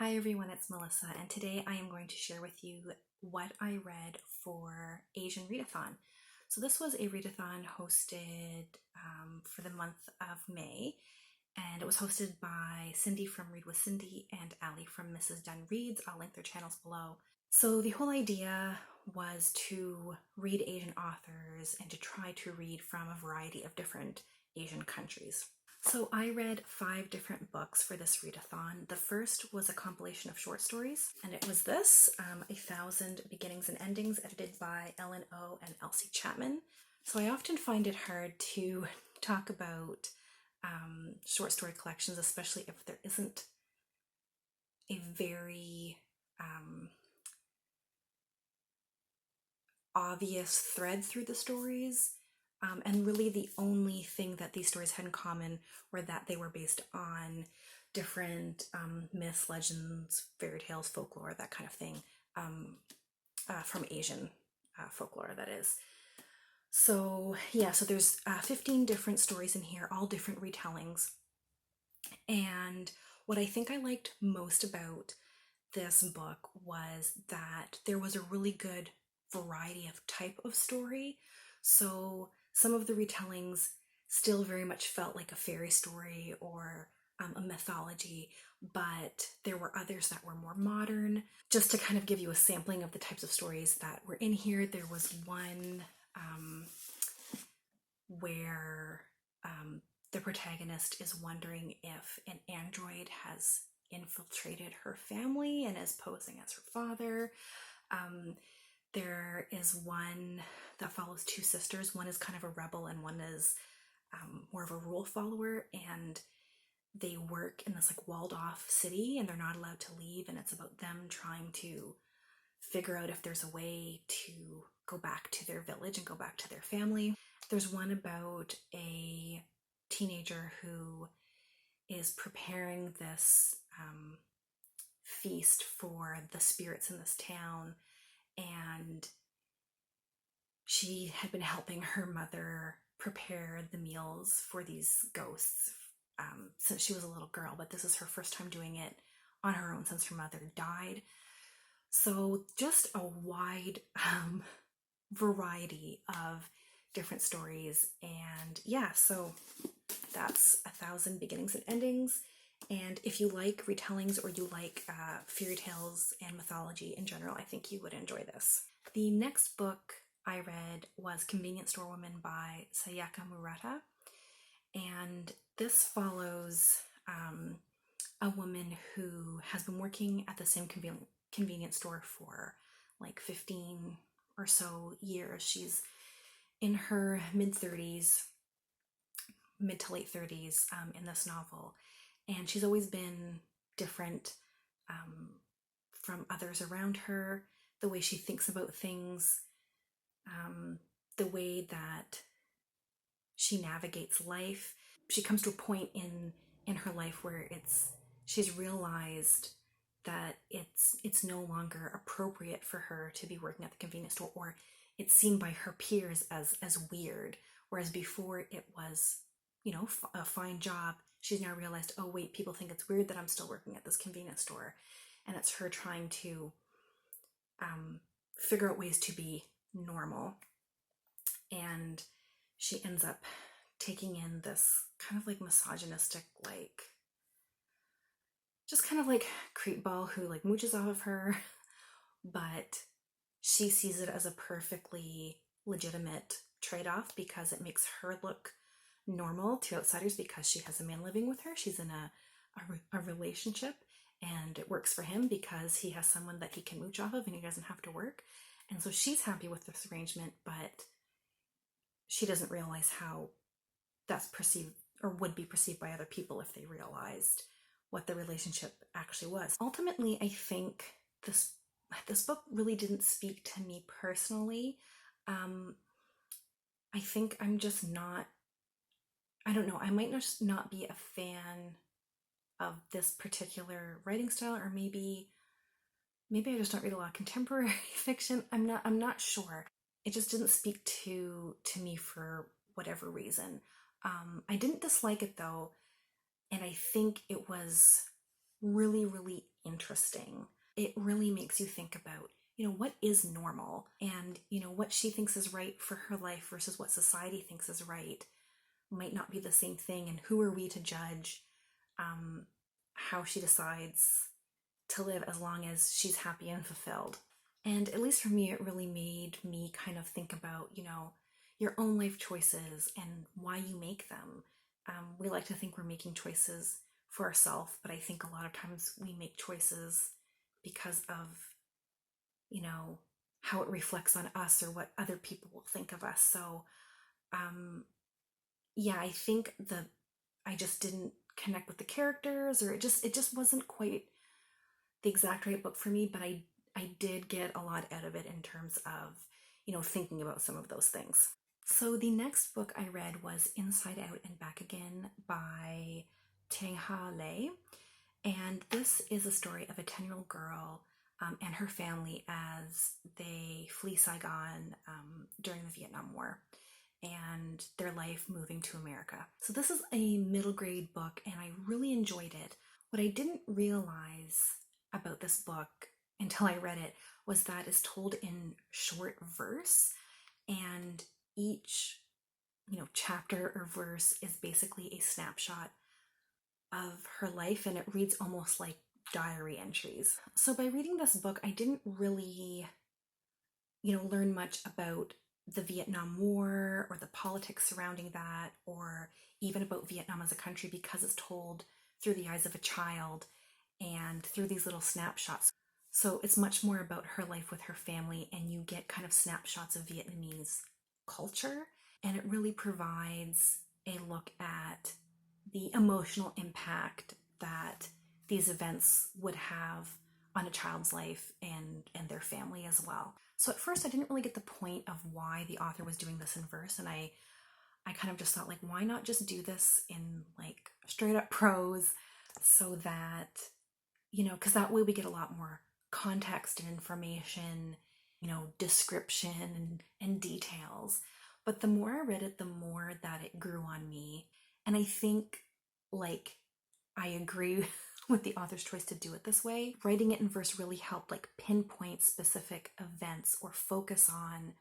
Hi everyone, it's Melissa, and today I am going to share with you what I read for Asian Readathon. So this was a readathon hosted for the month of May, and it was hosted by Cindy from Read with Cindy and Ali from Mrs. Dunn Reads. I'll link their channels below. So the whole idea was to read Asian authors and to try to read from a variety of different Asian countries. So I read 5 different books for this readathon. The first was a compilation of short stories, and it was this, 1,000 Beginnings and Endings, edited by Ellen O. and Elsie Chapman. So I often find it hard to talk about short story collections, especially if there isn't a very obvious thread through the stories. And really the only thing that these stories had in common were that they were based on different myths, legends, fairy tales, folklore, that kind of thing, from Asian folklore, that is. So yeah, so there's 15 different stories in here, all different retellings. And what I think I liked most about this book was that there was a really good variety of type of story. So some of the retellings still very much felt like a fairy story or a mythology, but there were others that were more modern. Just to kind of give you a sampling of the types of stories that were in here, there was one where the protagonist is wondering if an android has infiltrated her family and is posing as her father. There is one that follows 2 sisters. One is kind of a rebel and one is more of a rule follower, and they work in this like walled off city and they're not allowed to leave, and it's about them trying to figure out if there's a way to go back to their village and go back to their family. There's one about a teenager who is preparing this feast for the spirits in this town, and she had been helping her mother prepare the meals for these ghosts since she was a little girl, but this is her first time doing it on her own since her mother died. So just a wide variety of different stories, and yeah, so that's 1,000 Beginnings and Endings. And if you like retellings or you like fairy tales and mythology in general, I think you would enjoy this. The next book I read was Convenience Store Woman by Sayaka Murata, and this follows a woman who has been working at the same convenience store for like 15 or so years. She's in her mid to late 30s in this novel, and she's always been different from others around her. The way she thinks about things, the way that she navigates life. She comes to a point in her life where she's realized that it's no longer appropriate for her to be working at the convenience store, or it's seen by her peers as weird, whereas before it was, you know, a fine job. She's now realized, oh wait, people think it's weird that I'm still working at this convenience store, and it's her trying to figure out ways to be normal. And she ends up taking in this kind of like misogynistic, like just kind of like creep ball who like mooches off of her, but she sees it as a perfectly legitimate trade-off because it makes her look normal to outsiders because she has a man living with her. She's in a relationship, and it works for him because he has someone that he can mooch off of and he doesn't have to work. And so she's happy with this arrangement, but she doesn't realize how that's perceived or would be perceived by other people if they realized what the relationship actually was. Ultimately, I think this book really didn't speak to me personally. I think I'm just not, I don't know, I might just not be a fan of this particular writing style, or maybe I just don't read a lot of contemporary fiction. I'm not sure. It just didn't speak to me for whatever reason. I didn't dislike it though, and I think it was really, really interesting. It really makes you think about, what is normal, and, what she thinks is right for her life versus what society thinks is right might not be the same thing. And who are we to judge how she decides to live as long as she's happy and fulfilled? And at least for me, it really made me kind of think about, your own life choices and why you make them. We like to think we're making choices for ourselves, but I think a lot of times we make choices because of, how it reflects on us or what other people will think of us. So, yeah, I think I just didn't connect with the characters, or it just wasn't quite the exact right book for me, but I did get a lot out of it in terms of, thinking about some of those things. So the next book I read was Inside Out and Back Again by Tengha, and this is a story of a 10-year-old girl and her family as they flee Saigon during the Vietnam War and their life moving to America. So this is a middle grade book, and I really enjoyed it. What I didn't realize about this book until I read it was that it's told in short verse, and each chapter or verse is basically a snapshot of her life, and it reads almost like diary entries. So by reading this book, I didn't really learn much about the Vietnam War or the politics surrounding that, or even about Vietnam as a country, because it's told through the eyes of a child and through these little snapshots. So it's much more about her life with her family, and you get kind of snapshots of Vietnamese culture, and it really provides a look at the emotional impact that these events would have on a child's life and their family as well. So at first I didn't really get the point of why the author was doing this in verse, and I kind of just thought, like, why not just do this in like straight up prose, so that because that way we get a lot more context and information, description and details. But the more I read it, the more that it grew on me. And I think, like, I agree with the author's choice to do it this way. Writing it in verse really helped, like, pinpoint specific events or focus on,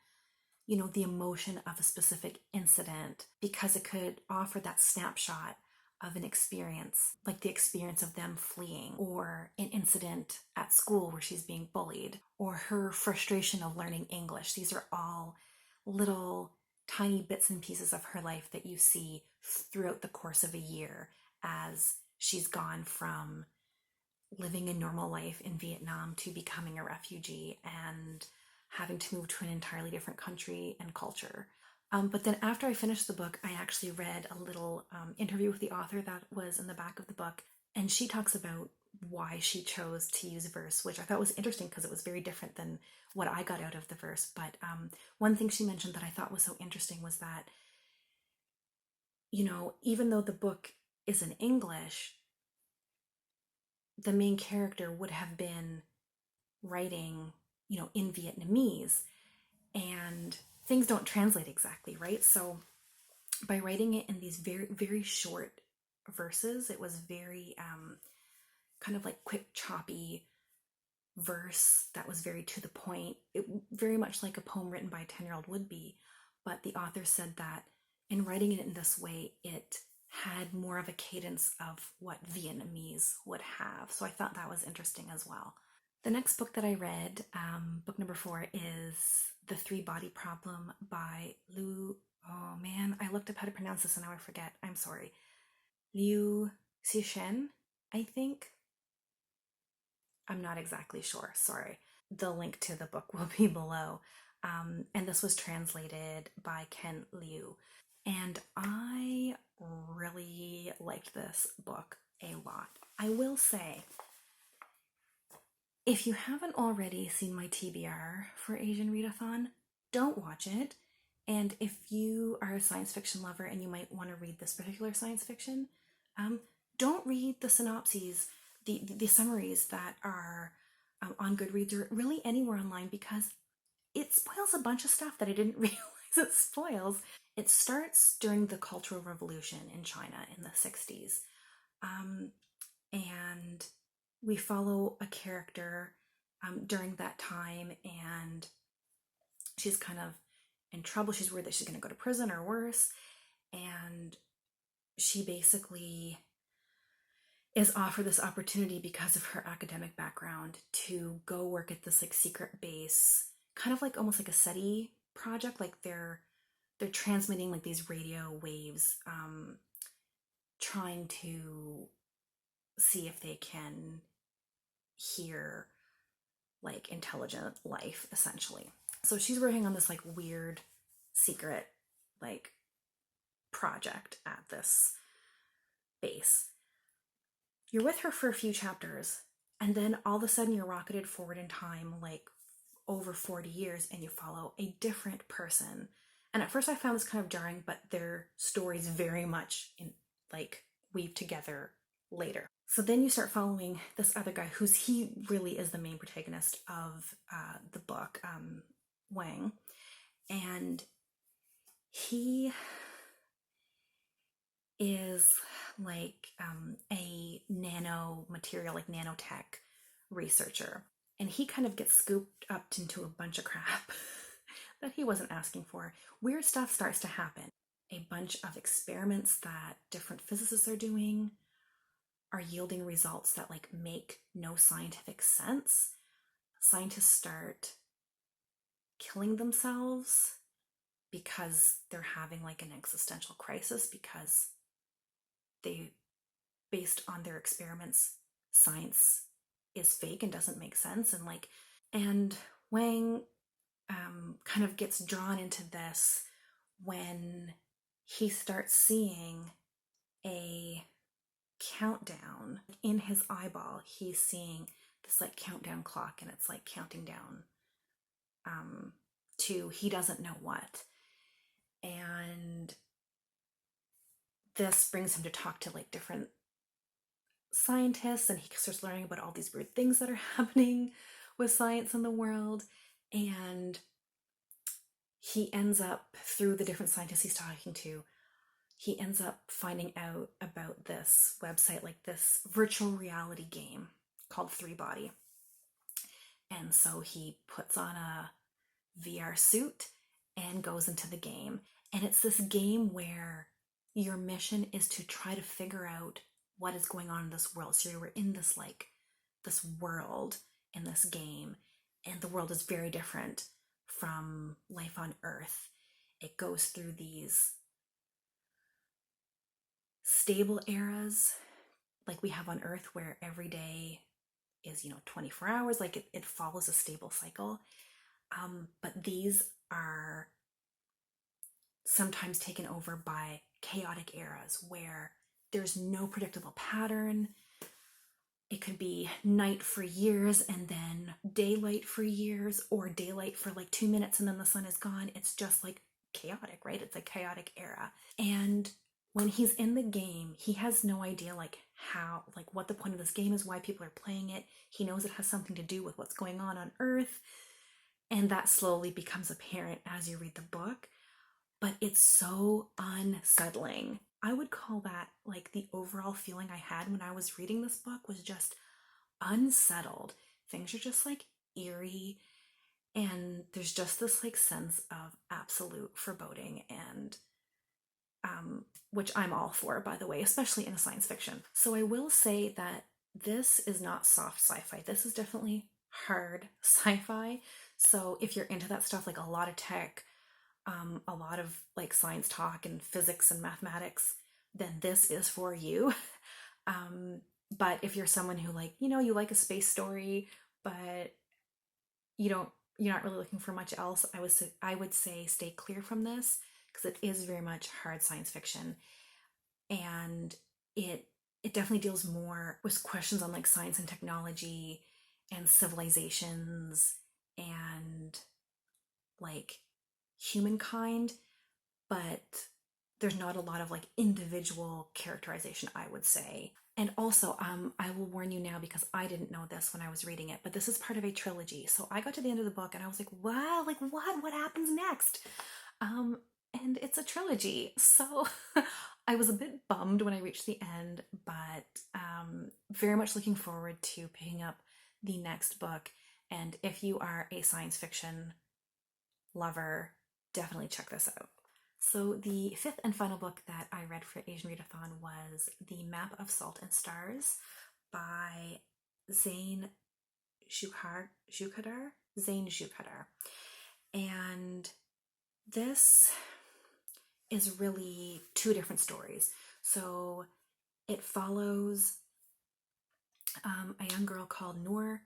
the emotion of a specific incident, because it could offer that snapshot of an experience, like the experience of them fleeing, or an incident at school where she's being bullied, or her frustration of learning English. These are all little tiny bits and pieces of her life that you see throughout the course of a year as she's gone from living a normal life in Vietnam to becoming a refugee and having to move to an entirely different country and culture. But then after I finished the book, I actually read a little interview with the author that was in the back of the book, and she talks about why she chose to use verse, which I thought was interesting because it was very different than what I got out of the verse. But one thing she mentioned that I thought was so interesting was that, even though the book is in English, the main character would have been writing, in Vietnamese, and things don't translate exactly, right? So by writing it in these very, very short verses, it was very kind of like quick, choppy verse that was very to the point. It very much like a poem written by a 10-year-old would be. But the author said that in writing it in this way, it had more of a cadence of what Vietnamese would have. So I thought that was interesting as well. The next book that I read, book number 4, is The Three-Body Problem by oh man, I looked up how to pronounce this and now I forget. I'm sorry. Liu Cixin, I think. I'm not exactly sure, sorry. The link to the book will be below. And this was translated by Ken Liu. And I really liked this book a lot. I will say, if you haven't already seen my TBR for Asian Readathon, don't watch it. And if you are a science fiction lover and you might want to read this particular science fiction, don't read the synopses, the summaries that are on Goodreads or really anywhere online, because it spoils a bunch of stuff that I didn't realize it spoils. It starts during the Cultural Revolution in China in the 60s. And we follow a character during that time, and she's kind of in trouble. She's worried that she's going to go to prison or worse, and she basically is offered this opportunity because of her academic background to go work at this like secret base, kind of like almost like a SETI project. Like they're transmitting like these radio waves, trying to see if they can hear like intelligent life, essentially. So she's working on this like weird secret like project at this base. You're with her for a few chapters, and then all of a sudden you're rocketed forward in time like over 40 years, and you follow a different person. And at first I found this kind of jarring, but their stories very much in like weave together later. So then you start following this other guy he really is the main protagonist of the book, Wang, and he is like a nano material, like nanotech researcher. And he kind of gets scooped up into a bunch of crap that he wasn't asking for. Weird stuff starts to happen. A bunch of experiments that different physicists are doing are yielding results that like make no scientific sense. Scientists start killing themselves because they're having like an existential crisis, because they, based on their experiments, science is fake and doesn't make sense. And Wang kind of gets drawn into this when he starts seeing a countdown in his eyeball. He's seeing this like countdown clock, and it's like counting down to he doesn't know what. And this brings him to talk to like different scientists, and he starts learning about all these weird things that are happening with science in the world. And he ends up, through the different scientists he's talking to, he ends up finding out about this website, like this virtual reality game called 3Body. And so he puts on a VR suit and goes into the game. And it's this game where your mission is to try to figure out what is going on in this world. So you're in this like this world in this game, and the world is very different from life on Earth. It goes through these stable eras like we have on Earth, where every day is 24 hours, like it follows a stable cycle. But these are sometimes taken over by chaotic eras where there's no predictable pattern. It could be night for years and then daylight for years, or daylight for like 2 minutes and then the sun is gone. It's just like chaotic, right? It's a chaotic era. And when he's in the game, he has no idea like how, like what the point of this game is, why people are playing it. He knows it has something to do with what's going on Earth. And that slowly becomes apparent as you read the book. But it's so unsettling. I would call that like the overall feeling I had when I was reading this book was just unsettled. Things are just like eerie, and there's just this like sense of absolute foreboding, and which I'm all for, by the way, especially in a science fiction. So I will say that this is not soft sci-fi. This is definitely hard sci-fi. So if you're into that stuff, like a lot of tech, a lot of like science talk and physics and mathematics, then this is for you. But if you're someone who like, you like a space story, but you're not really looking for much else, I would say stay clear from this, because it is very much hard science fiction. And it definitely deals more with questions on like science and technology and civilizations and like humankind, but there's not a lot of like individual characterization, I would say. And also, I will warn you now, because I didn't know this when I was reading it, but this is part of a trilogy. So I got to the end of the book and I was like, wow, like what happens next? And it's a trilogy. So I was a bit bummed when I reached the end, but very much looking forward to picking up the next book. And if you are a science fiction lover, definitely check this out. So the fifth and final book that I read for Asian Readathon was The Map of Salt and Stars by Jeyn Zoukhadar. Jeyn Zoukhadar. And this is really two different stories. So it follows a young girl called Noor,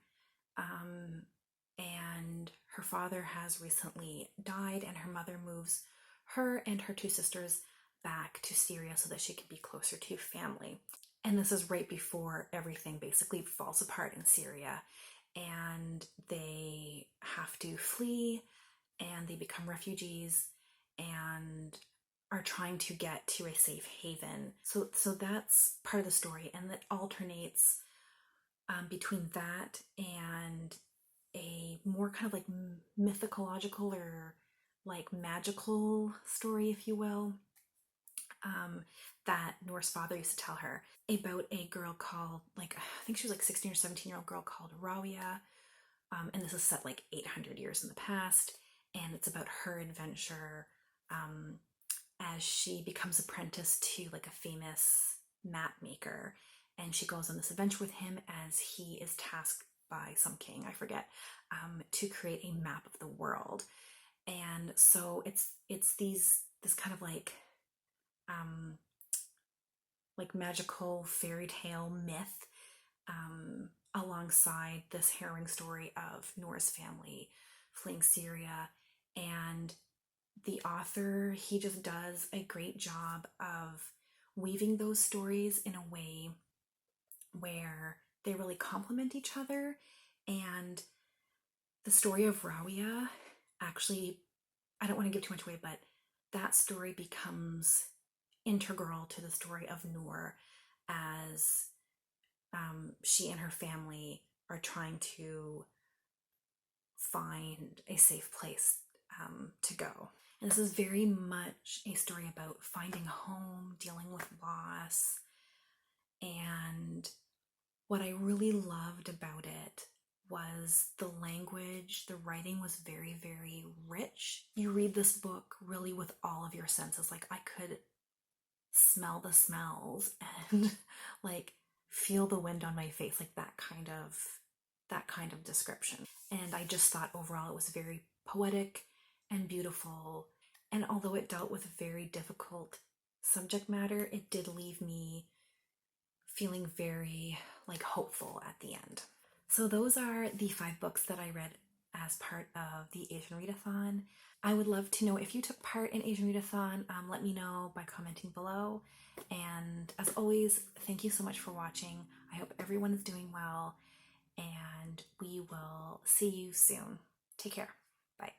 and her father has recently died, and her mother moves her and her two sisters back to Syria so that she can be closer to family. And this is right before everything basically falls apart in Syria, and they have to flee and they become refugees and are trying to get to a safe haven. So that's part of the story, and that alternates between that and a more kind of like mythological or like magical story, if you will, that Noor's father used to tell her about a girl called, like, I think she was like 16 or 17-year-old girl called Rawia. And this is set like 800 years in the past, and it's about her adventure as she becomes apprenticed to like a famous map maker, and she goes on this adventure with him as he is tasked by some king, I forget, to create a map of the world. And so it's this kind of like magical fairy tale myth, alongside this harrowing story of Noor's family fleeing Syria. And the author, he just does a great job of weaving those stories in a way where they really complement each other. And the story of Rawia, actually, I don't want to give too much away, but that story becomes integral to the story of Noor as she and her family are trying to find a safe place to go. And this is very much a story about finding home, dealing with loss. And what I really loved about it was the language. The writing was very, very rich. You read this book really with all of your senses. Like, I could smell the smells and like feel the wind on my face, like that kind of description. And I just thought overall it was very poetic and beautiful. And although it dealt with very difficult subject matter, it did leave me feeling very like hopeful at the end. So those are the 5 books that I read as part of the Asian Readathon. I would love to know if you took part in Asian Readathon. Let me know by commenting below. And as always, thank you so much for watching. I hope everyone is doing well, and we will see you soon. Take care. Bye.